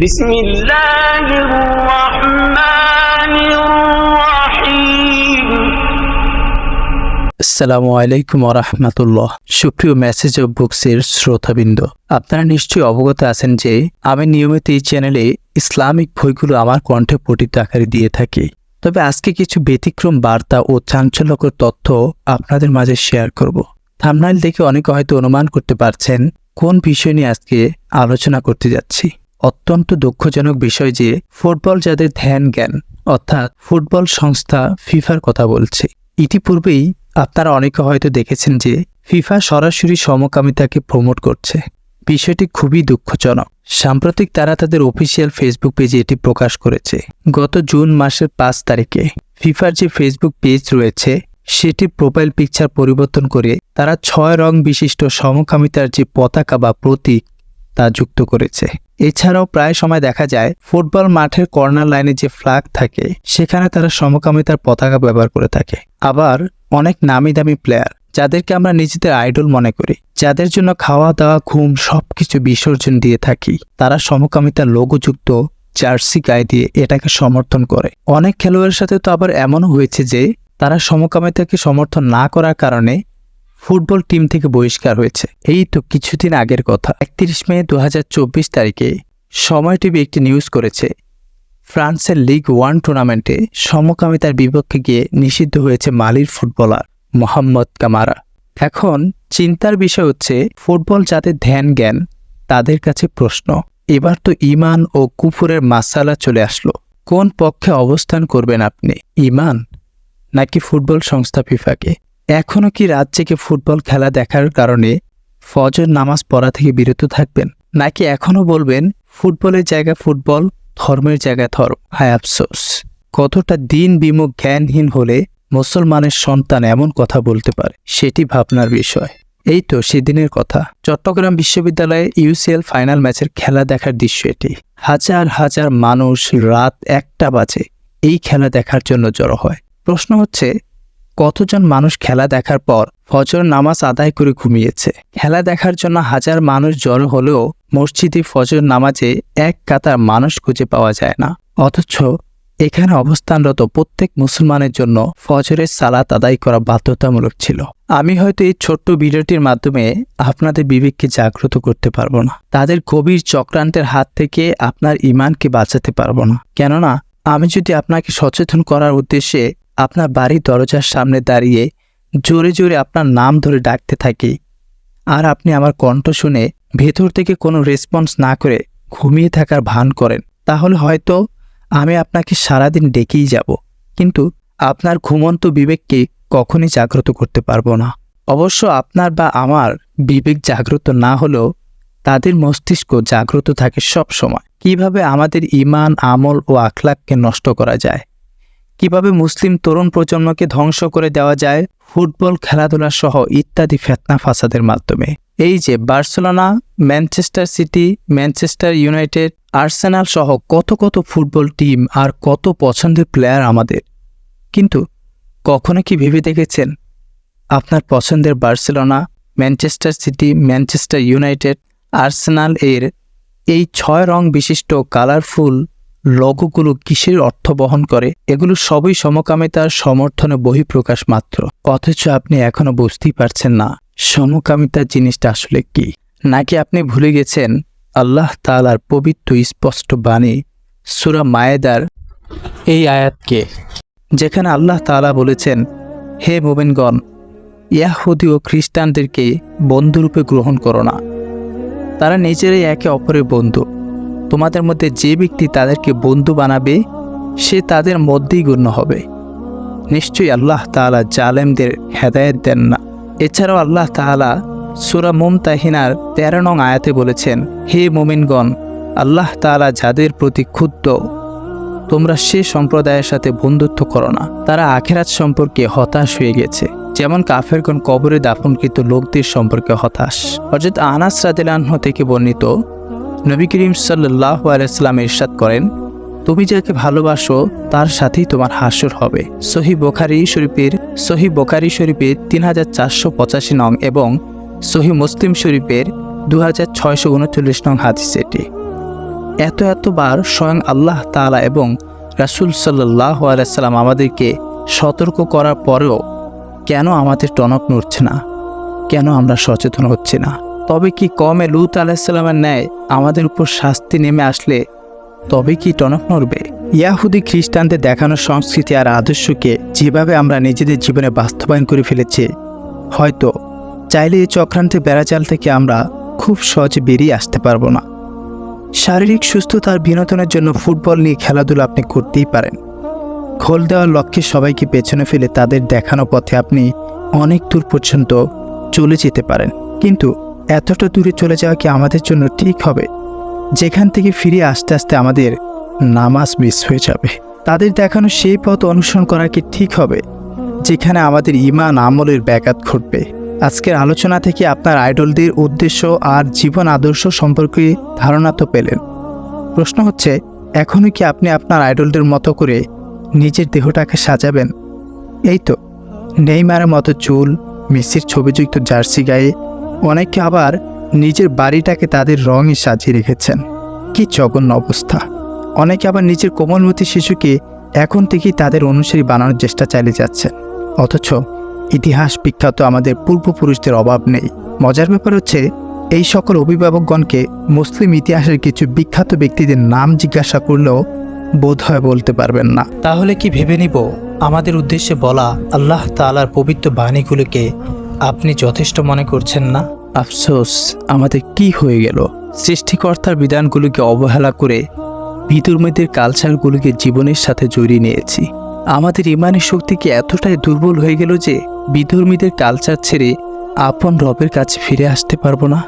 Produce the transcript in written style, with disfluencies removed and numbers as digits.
بسم الله الرحمن الرحيم আসসালামু আলাইকুম ওয়া রাহমাতুল্লাহ। সুপ্রিয় মেসেজ ও বুকসের শ্রোতাবৃন্দ, আপনারা নিশ্চয়ই অবগত আছেন যে আমি নিয়মিত এই চ্যানেলে ইসলামিক বইগুলো আমার কণ্ঠে পঠিত আকারে দিয়ে থাকি। তবে আজকে কিছু ব্যতিক্রম বার্তা ও চাঞ্চল্যকর তথ্য আপনাদের মাঝে শেয়ার করব। থাম্বনেইল দেখে অনেকে হয়তো অনুমান করতে পারছেন কোন বিষয় নিয়ে আজকে আলোচনা করতে যাচ্ছি। অত্যন্ত দুঃখজনক বিষয় যে ফুটবল যাদের ধ্যান জ্ঞান অর্থাৎ ফুটবল সংস্থা ফিফার কথা বলছে। ইতিপূর্বেই আপনারা অনেকে হয়তো দেখেছেন যে ফিফা সরাসরি সমকামিতাকে প্রমোট করছে। বিষয়টি খুবই দুঃখজনক। সাম্প্রতিক তারা তাদের অফিসিয়াল ফেসবুক পেজে এটি প্রকাশ করেছে। গত জুন মাসের ৫ তারিখে ফিফার যে ফেসবুক পেজ রয়েছে সেটির প্রোফাইল পিকচার পরিবর্তন করে তারা ৬ রং বিশিষ্ট সমকামিতার যে পতাকা বা প্রতীক তা যুক্ত করেছে। এছাড়াও প্রায় সময় দেখা যায় ফুটবল মাঠের কর্নার লাইনে যে ফ্ল্যাগ থাকে সেখানে তারা সমকামিতার পতাকা ব্যবহার করে থাকে। আবার অনেক নামি দামি প্লেয়ার যাদেরকে আমরা নিজেদের আইডল মনে করি, যাদের জন্য খাওয়া দাওয়া ঘুম সবকিছু বিসর্জন দিয়ে থাকি, তারা সমকামিতার লোগোযুক্ত জার্সি গায়ে দিয়ে এটাকে সমর্থন করে। অনেক খেলোয়াড়ের সাথে তো আবার এমনও হয়েছে যে তারা সমকামিতাকে সমর্থন না করার কারণে ফুটবল টিম থেকে বহিষ্কার হয়েছে। এই তো কিছুদিন আগের কথা। ৩১ মে ২০২৪ তারিখে সময় টিভি একটি নিউজ করেছে ফ্রান্সের লিগ 1 টুর্নামেন্টে সমকামিতার বিপক্ষে গিয়ে নিষিদ্ধ হয়েছে মালির ফুটবলার মোহাম্মদ কামারা। এখন চিন্তার বিষয় হচ্ছে ফুটবল যাদের ধ্যান জ্ঞান তাদের কাছে প্রশ্ন, এবার তো ঈমান ও কুফরের মাসালা চলে আসলো। কোন পক্ষে অবস্থান করবেন আপনি, ঈমান নাকি ফুটবল সংস্থা ফিফাকে? এখনও কি রাত জেগে ফুটবল খেলা দেখার কারণে ফজর নামাজ পড়া থেকে বিরত থাকবেন, নাকি এখনও বলবেন ফুটবলের জায়গায় ফুটবল, ধর্মের জায়গায় ধর্ম? হায় আফসোস, কতটা দিন বিমুখ জ্ঞানহীন হলে মুসলমানের সন্তান এমন কথা বলতে পারে, সেটি ভাবনার বিষয়। এই তো সেদিনের কথা, চট্টগ্রাম বিশ্ববিদ্যালয়ে ইউসিএল ফাইনাল ম্যাচের খেলা দেখার দৃশ্য এটি। হাজার হাজার মানুষ রাত ১টা বাজে এই খেলা দেখার জন্য জড়ো হয়। প্রশ্ন হচ্ছে, কতজন মানুষ খেলা দেখার পর ফজর নামাজ আদায় করে ঘুমিয়েছে? খেলা দেখার জন্য হাজার মানুষ জড়ো হলেও মসজিদে ফজর নামাজে এক কাতার মানুষ খুঁজে পাওয়া যায় না। অথচ এখানে অবস্থানরত প্রত্যেক মুসলমানের জন্য ফজরের সালাত আদায় করা বাধ্যতামূলক ছিল। আমি হয়তো এই ছোট্ট ভিডিওটির মাধ্যমে আপনাদের বিবেককে জাগ্রত করতে পারবো না, তাদের গভীর চক্রান্তের হাত থেকে আপনার ঈমানকে বাঁচাতে পারবো না। কেননা আমি যদি আপনাকে সচেতন করার উদ্দেশ্যে আপনার বাড়ির দরজার সামনে দাঁড়িয়ে জোরে জোরে আপনার নাম ধরে ডাকতে থাকি, আর আপনি আমার কণ্ঠ শুনে ভেতর থেকে কোনো রেসপন্স না করে ঘুমিয়ে থাকার ভান করেন, তাহলে হয়তো আমি আপনাকে সারাদিন ডেকেই যাব, কিন্তু আপনার ঘুমন্ত বিবেককে কখনই জাগ্রত করতে পারবো না। অবশ্য আপনার বা আমার বিবেক জাগ্রত না হলেও তাদের মস্তিষ্ক জাগ্রত থাকে সব সময়। কিভাবে আমাদের ঈমান, আমল ও আখলাককে নষ্ট করা যায়, কিভাবে মুসলিম তরুণ প্রজন্মকে ধ্বংস করে দেওয়া যায় ফুটবল, খেলাধুলা সহ ইত্যাদি ফিতনা ফাসাদের মাধ্যমে। এই যে Barcelona, Manchester city, Manchester United, Arsenal সহ কত কত ফুটবল টিম আর কত পছন্দের প্লেয়ার আমাদের, কিন্তু কখনো কি ভেবে দেখেছেন আপনার পছন্দের Barcelona, Manchester city, Manchester United, Arsenal এর এই ৬ রং বিশিষ্ট কালারফুল লোগোগুলো কিসের অর্থ বহন করে? এগুলো সবই সমকামিতার সমর্থনে বহিঃপ্রকাশ মাত্র। অথচ আপনি এখনো বুঝতেই পারছেন না সমকামিতার জিনিসটা আসলে কি। নাকি আপনি ভুলে গেছেন আল্লাহ তাআলার পবিত্র স্পষ্ট বাণী সূরা মায়েদার এই আয়াতকে, যেখানে আল্লাহ তাআলা বলেছেন, হে মুমিনগণ, ইয়াহুদি ও খ্রিস্টানদেরকে বন্ধুরূপে গ্রহণ করো না, তারা নিজেরাই একে অপরের বন্ধু। তোমাদের মধ্যে যে ব্যক্তি তাদেরকে বন্ধু বানাবে সে তাদের মধ্যেই গণ্য হবে। নিশ্চয়ই আল্লাহ তাআলা জালেমদের হেদায়েত দেন না। এছাড়াও আল্লাহ তাআলা সূরা মুমতাহিনার ১৩ নং আয়াতে বলেছেন, হে মুমিনগণ, আল্লাহ তাআলা যাদের প্রতি ক্ষুব্ধ তোমরা সে সম্প্রদায়ের সাথে বন্ধুত্ব করো না, তারা আখিরাত সম্পর্কে হতাশ হয়ে গেছে, যেমন কাফেরগণ কবরে দাফনকৃত লোকদের সম্পর্কে হতাশ। হযরত আনাস রাদিয়াল্লাহু আনহু থেকে বর্ণিত, নবী করিম সাল্লাল্লাহু আলাইহি ওয়াসাল্লাম ইরশাদ করেন, তুমি যাকে ভালোবাসো তার সাথেই তোমার হাসর হবে। সহিহ বুখারী শরীফের ৩৪৮৫ নং এবং সহিহ মুসলিম শরীফের ২৬৩৯ নং হাদিস এটি। এতবার স্বয়ং আল্লাহ তাআলা এবং রাসূল সাল্লাল্লাহু আলাইহি সাল্লাম আমাদেরকে সতর্ক করার পরেও কেন আমাদের টনক নড়ছে না? কেন আমরা সচেতন হচ্ছি না? তবে কি কওমে লূত আলাইহিস সালামের ন্যায় আমাদের উপর শাস্তি নেমে আসলে তবে কি টনক নড়বে? ইয়াহুদি খ্রিস্টানদের দেখানো সংস্কৃতি আর আদর্শকে যেভাবে আমরা নিজেদের জীবনে বাস্তবায়ন করে ফেলেছি, হয়তো চাইলে এই চক্রান্তের বেড়াজাল থেকে আমরা খুব সহজে বেরিয়ে আসতে পারবো না। শারীরিক সুস্থতা আর বিনোদনের জন্য ফুটবল নিয়ে খেলাধুলা আপনি করতেই পারেন। খোল দেওয়ার লক্ষ্যে সবাইকে পেছনে ফেলে তাদের দেখানো পথে আপনি অনেক দূর পর্যন্ত চলে যেতে পারেন, কিন্তু এতটা দূরে চলে যাওয়া কি আমাদের জন্য ঠিক হবে? যেখান থেকে ফিরে আসতে আসতে আমাদের নামাজ মিস হয়ে যাবে। তাদের দেখানো সেই পথ অনুসরণ করা কি ঠিক হবে যেখানে আমাদের ঈমান আমলের ব্যাঘাত ঘটবে? আজকের আলোচনা থেকে আপনার আইডলদের উদ্দেশ্য আর জীবন আদর্শ সম্পর্কে ধারণা তো পেলেন। প্রশ্ন হচ্ছে, এখনও কি আপনি আপনার আইডলদের মতো করে নিজের দেহটাকে সাজাবেন? এই তো নেইমারের মতো চুল, মেসির ছবিযুক্ত জার্সি গায়ে অনেকে আবার নিজের বাড়িটাকে তাদের রঙে সাজিয়ে রেখেছেন। কি জঘন্য অবস্থা! অনেকে আবার নিজের কোমলমতি শিশুকে এখন থেকেই তাদের অনুসারী বানানোর চেষ্টা চালিয়ে যাচ্ছেন, অথচ ইতিহাস বিখ্যাত আমাদের পূর্বপুরুষদের অভাব নেই। মজার ব্যাপার হচ্ছে, এই সকল অভিভাবকগণকে মুসলিম ইতিহাসের কিছু বিখ্যাত ব্যক্তিদের নাম জিজ্ঞাসা করলেও বোধহয় বলতে পারবেন না। তাহলে কি ভেবে নিব আমাদের উদ্দেশ্যে বলা আল্লাহ তাআলার পবিত্র বাণীগুলোকে আপনি যথেষ্ট মনে করছেন না? আফসোস, আমাদের কি হয়ে গেল? সৃষ্টিকর্তার বিধানগুলোকে অবহেলা করে বিধর্মীদের কালচারগুলোকে জীবনের সাথে জড়িয়ে নিয়েছি। আমাদের ইমানি শক্তি কি এতটাই দুর্বল হয়ে গেল যে বিধর্মীদের কালচার ছেড়ে আপন রবের কাছে ফিরে আসতে পারবো না?